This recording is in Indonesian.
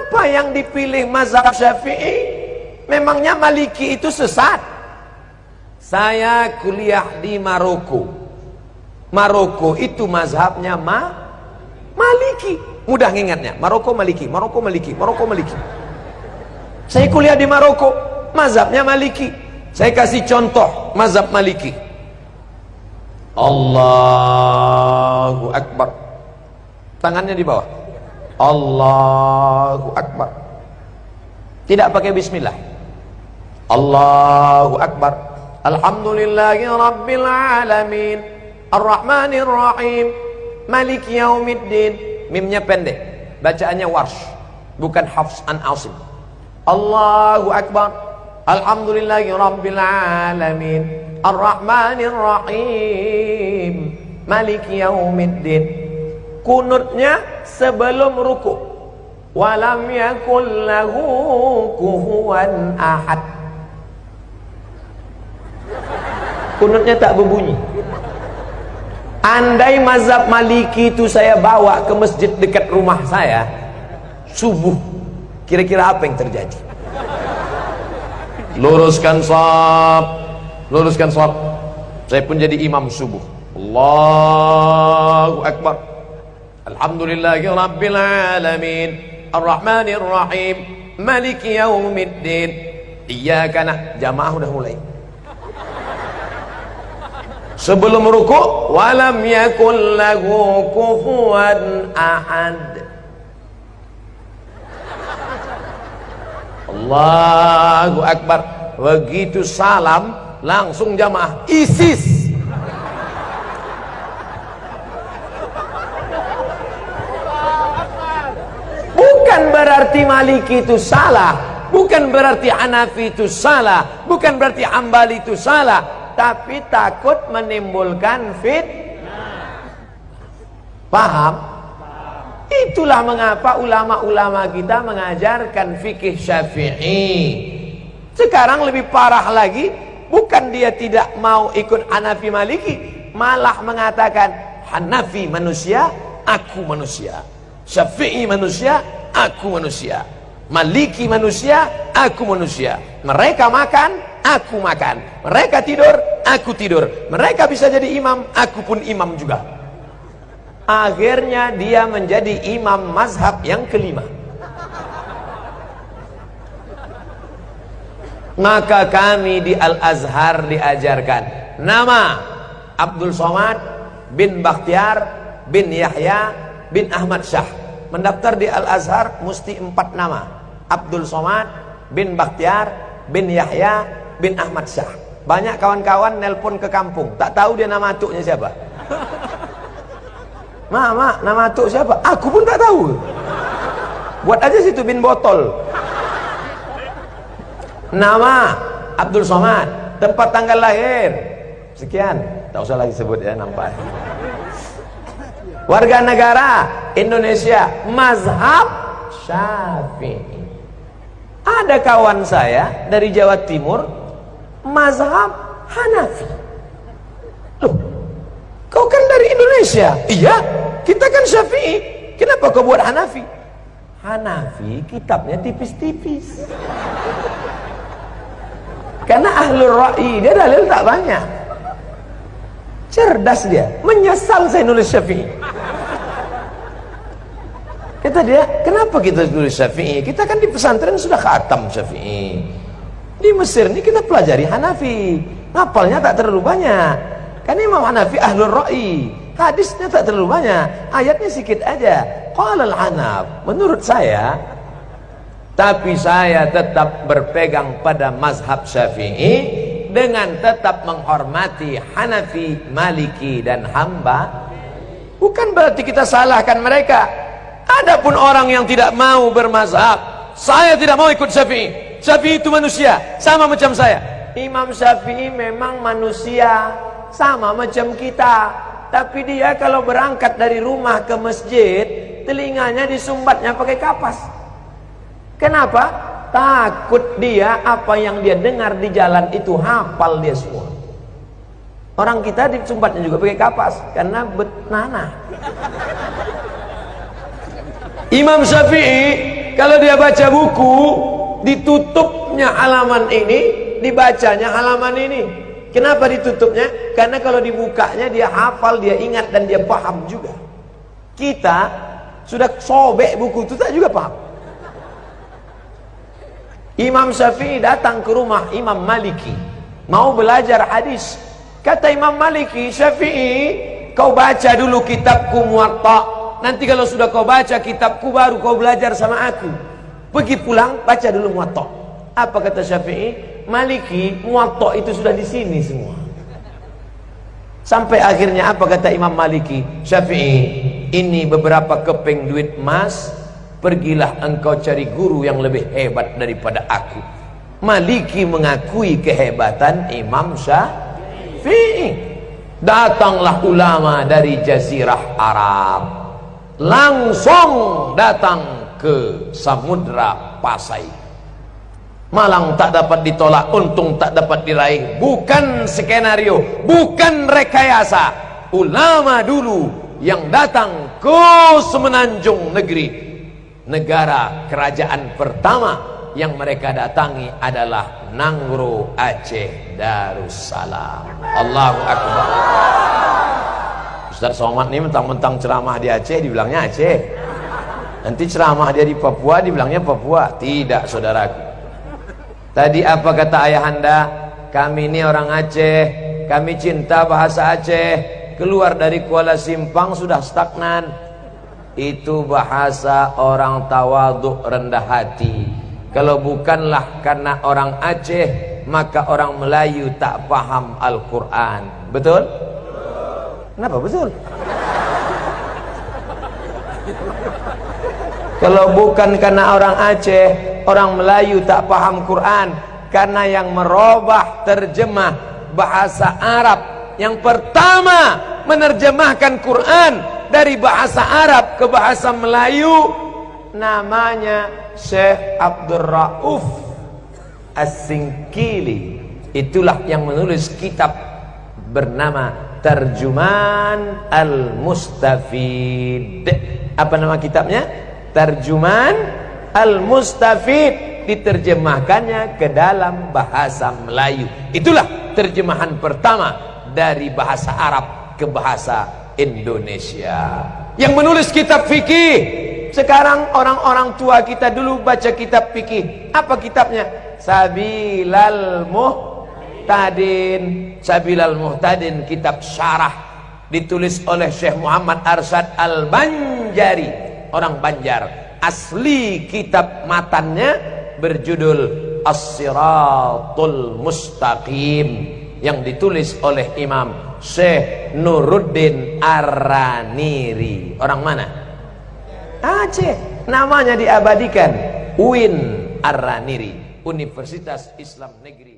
Kenapa yang dipilih mazhab Syafi'i? Memangnya Maliki itu sesat? Saya kuliah di Maroko. Maroko itu mazhabnya Maliki. Mudah ngingatnya. Maroko Maliki, Maroko Maliki, Maroko Maliki. Saya kuliah di Maroko, mazhabnya Maliki. Saya kasih contoh mazhab Maliki. Allahu Akbar. Tangannya di bawah. Allahu Akbar. Tidak pakai bismillah. Allahu Akbar. Alhamdulillahi Rabbil Alamin, Ar-Rahmanir Rahim, Maliki Yaumiddin. Mimnya pendek, bacaannya warsh, bukan Hafs an Asim. Allahu Akbar. Alhamdulillahi Rabbil Alamin, Ar-Rahmanir Rahim, Maliki Yaumiddin. Kunutnya sebelum ruku. Walam yakul lahu kufuwan ahad. Kunutnya tak berbunyi. Andai mazhab Maliki itu saya bawa ke masjid dekat rumah saya subuh, kira-kira apa yang terjadi? Luruskan shaf, luruskan shaf. Saya pun jadi imam subuh. Allahu Akbar. Alhamdulillahi Rabbil Alamin, Ar-Rahmanir Rahim, Maliki Yaumiddin. Iyyaka na'budu. Jamaah udah mulai. Sebelum ruku, walam yakul lahu kufuwan ahad. Allahu Akbar. Begitu salam, langsung jamaah ISIS. Bukan berarti Maliki itu salah, bukan berarti Hanafi itu salah, bukan berarti Hambali itu salah, tapi takut menimbulkan fitnah. Paham? Itulah mengapa ulama-ulama kita mengajarkan fikih Syafi'i. Sekarang lebih parah lagi, bukan dia tidak mau ikut Hanafi Maliki, malah mengatakan Hanafi manusia, aku manusia. Syafi'i manusia, aku manusia. Maliki manusia, aku manusia. Mereka makan, aku makan. Mereka tidur, aku tidur. Mereka bisa jadi imam, aku pun imam juga. Akhirnya dia menjadi imam mazhab yang kelima. Maka kami di Al-Azhar diajarkan nama Abdul Somad bin Bakhtiar bin Yahya bin Ahmad Syah. Mendaftar di Al-Azhar mesti 4 nama. Abdul Somad bin Bakhtiar bin Yahya bin Ahmad Syah. Banyak kawan-kawan nelpon ke kampung, tak tahu dia nama atuknya siapa. Mak, nama atuk siapa? Aku pun tak tahu. Buat aja situ bin botol. Nama Abdul Somad, tempat tanggal lahir sekian, tak usah lagi sebut ya, nampak. Warga negara Indonesia, mazhab Syafi'i. Ada kawan saya dari Jawa Timur, mazhab Hanafi. Loh, kau kan dari Indonesia? Iya, kita kan Syafi'i. Kenapa kau buat Hanafi? Hanafi kitabnya tipis-tipis. Karena ahlul ra'i, dia dalil tak banyak. Cerdas dia, menyesal saya nulis Syafi'i. Kata dia, kenapa kita nulis Syafi'i? Kita kan di pesantren sudah khatam Syafi'i. Di Mesir ini kita pelajari Hanafi, ngapalnya tak terlalu banyak. Karena Imam Hanafi ahlul ra'i, hadisnya tak terlalu banyak, ayatnya sedikit aja. Qala al-Hanaf, menurut saya, tapi saya tetap berpegang pada mazhab Syafi'i dengan tetap menghormati Hanafi, Maliki dan Hamba. Bukan berarti kita salahkan mereka. Adapun orang yang tidak mau bermazhab, saya tidak mau ikut Syafi'i. Syafi'i itu manusia, sama macam saya. Imam Syafi'i memang manusia, sama macam kita. Tapi dia kalau berangkat dari rumah ke masjid, telinganya disumbatnya pakai kapas. Kenapa? Takut dia apa yang dia dengar di jalan itu hafal dia semua. Orang kita disumbatnya juga pakai kapas karena betnana. Imam Syafi'i kalau dia baca buku, ditutupnya halaman ini, dibacanya halaman ini. Kenapa ditutupnya? Karena kalau dibukanya dia hafal, dia ingat dan dia paham juga. Kita sudah sobek buku itu tak juga paham. Imam Syafi'i datang ke rumah Imam Maliki, mau belajar hadis. Kata Imam Maliki, Syafi'i, kau baca dulu kitabku Muwatta. Nanti kalau sudah kau baca kitabku, baru kau belajar sama aku. Pergi pulang, baca dulu Muwatta. Apa kata Syafi'i? Maliki, Muwatta itu sudah di sini semua. Sampai akhirnya apa kata Imam Maliki? Syafi'i, ini beberapa keping duit emas, pergilah engkau cari guru yang lebih hebat daripada aku. Maliki mengakui kehebatan Imam Syafi'i. Datanglah ulama dari Jazirah Arab, langsung datang ke Samudra Pasai. Malang tak dapat ditolak, untung tak dapat diraih. Bukan skenario, bukan rekayasa. Ulama dulu yang datang ke Semenanjung Negeri, negara kerajaan pertama yang mereka datangi adalah Nangro Aceh Darussalam. Allahu Akbar. Ustaz Somad ini mentang-mentang ceramah di Aceh dibilangnya Aceh, nanti ceramah dia di Papua dibilangnya Papua. Tidak, saudaraku. Tadi apa kata ayahanda? Kami ini orang Aceh, kami cinta bahasa Aceh. Keluar dari Kuala Simpang sudah stagnan. Itu bahasa orang tawaduk, rendah hati. Kalau bukanlah karena orang Aceh, maka orang Melayu tak paham Al-Quran. Betul? Kenapa betul? Kalau bukan karena orang Aceh, orang Melayu tak paham Quran. Karena yang merubah terjemah bahasa Arab, yang pertama menerjemahkan Quran dari bahasa Arab ke bahasa Melayu, namanya Syekh Abdul Rauf As-Singkili. Itulah yang menulis kitab bernama Tarjuman Al-Mustafid. Apa nama kitabnya? Tarjuman Al-Mustafid. Diterjemahkannya ke dalam bahasa Melayu. Itulah terjemahan pertama dari bahasa Arab ke bahasa Indonesia. Yang menulis kitab fikih. Sekarang orang-orang tua kita dulu baca kitab fikih. Apa kitabnya? Sabilal Muhtadin. Sabilal Muhtadin, kitab syarah, ditulis oleh Syekh Muhammad Arsyad Al-Banjari, orang Banjar. Asli kitab matannya berjudul As-Siratul Mustaqim, yang ditulis oleh Imam Syekh Nuruddin Ar-Raniri. Orang mana? Aceh. Namanya diabadikan, UIN Ar-Raniri, Universitas Islam Negeri